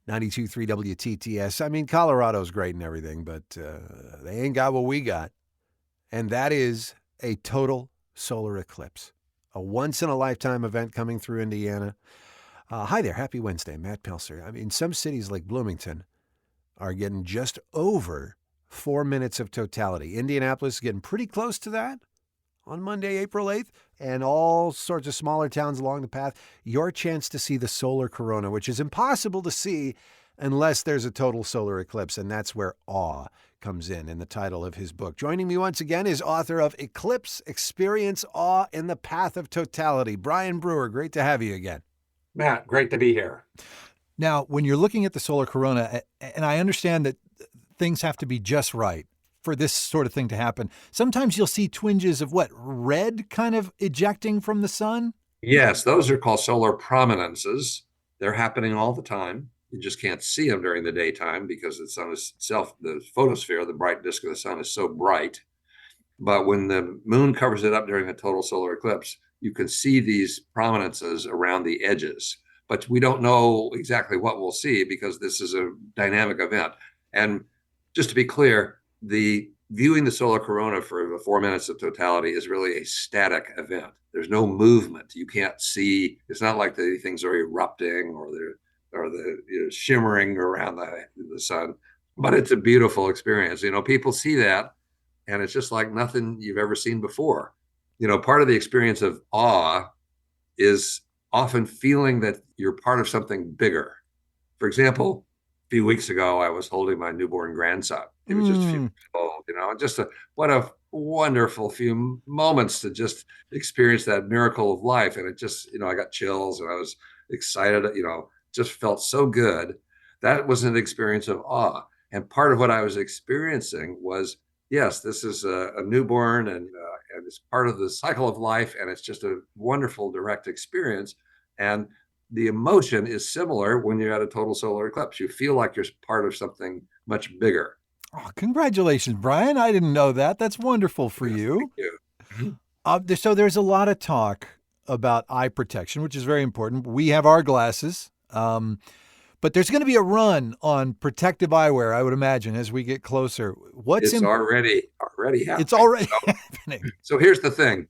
92.3 WTTS. I mean, Colorado's great and everything, but they ain't got what we got. And that is a total solar eclipse, a once-in-a-lifetime event coming through Indiana. Hi there. Happy Wednesday. Matt Pelser. I mean, some cities like Bloomington are getting just over 4 minutes of totality. Indianapolis is getting pretty close to that on Monday, April 8th, and all sorts of smaller towns along the path. Your chance to see the solar corona, which is impossible to see unless there's a total solar eclipse, and that's where awe comes in the title of his book. Joining me once again is author of Eclipse, Experience Awe in the Path of Totality, Bryan Brewer. Great to have you again. Matt, great to be here. Now, when you're looking at the solar corona, and I understand that things have to be just right for this sort of thing to happen, sometimes you'll see twinges of red kind of ejecting from the sun? Yes, those are called solar prominences. They're happening all the time. You just can't see them during the daytime because the sun itself, the photosphere, the bright disk of the sun is so bright. But when the moon covers it up during a total solar eclipse, you can see these prominences around the edges. But we don't know exactly what we'll see because this is a dynamic event. And just to be clear, the viewing the solar corona for the 4 minutes of totality is really a static event. There's no movement. You can't see. It's not like the things are erupting or they're shimmering around the sun. But it's a beautiful experience. People see that, and it's just like nothing you've ever seen before. Part of the experience of awe is often feeling that you're part of something bigger. For example, a few weeks ago, I was holding my newborn grandson. He was just a few weeks old, what a wonderful few moments to just experience that miracle of life. And it just, I got chills and I was excited, just felt so good. That was an experience of awe. And part of what I was experiencing was, yes, this is a newborn and it's part of the cycle of life. And it's just a wonderful direct experience. And the emotion is similar when you're at a total solar eclipse. You feel like you're part of something much bigger. Oh, congratulations, Bryan. I didn't know that. That's wonderful for you. Thank you. So there's a lot of talk about eye protection, which is very important. We have our glasses, but there's going to be a run on protective eyewear, I would imagine, as we get closer. It's already happening. It's already happening. So here's the thing.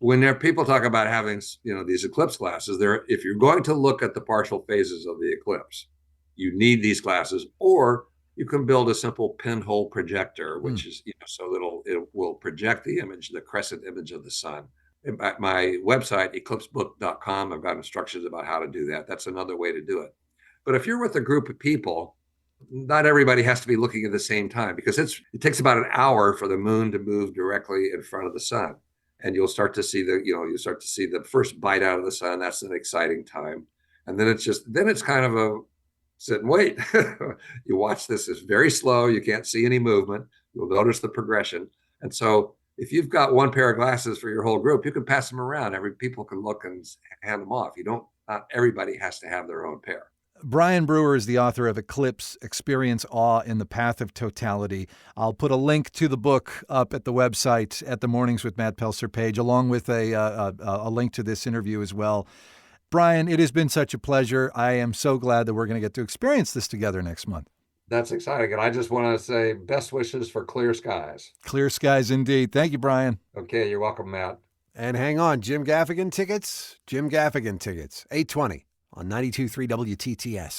When people talk about having, these eclipse glasses, if you're going to look at the partial phases of the eclipse, you need these glasses, or you can build a simple pinhole projector, which is, so it will project the image, the crescent image of the sun. At my website, eclipsebook.com, I've got instructions about how to do that. That's another way to do it. But if you're with a group of people, not everybody has to be looking at the same time because it takes about an hour for the moon to move directly in front of the sun. And you'll start to see the first bite out of the sun. That's an exciting time. And then it's kind of a sit and wait. You watch this. It's very slow. You can't see any movement. You'll notice the progression. And so if you've got one pair of glasses for your whole group, you can pass them around. People can look and hand them off. Not everybody has to have their own pair. Bryan Brewer is the author of Eclipse, Experience Awe in the Path of Totality. I'll put a link to the book up at the website at the Mornings with Matt Pelser page, along with a link to this interview as well. Bryan, it has been such a pleasure. I am so glad that we're going to get to experience this together next month. That's exciting. And I just want to say best wishes for clear skies. Clear skies indeed. Thank you, Bryan. Okay, you're welcome, Matt. And hang on, Jim Gaffigan tickets, 8:20 on 92.3 WTTS.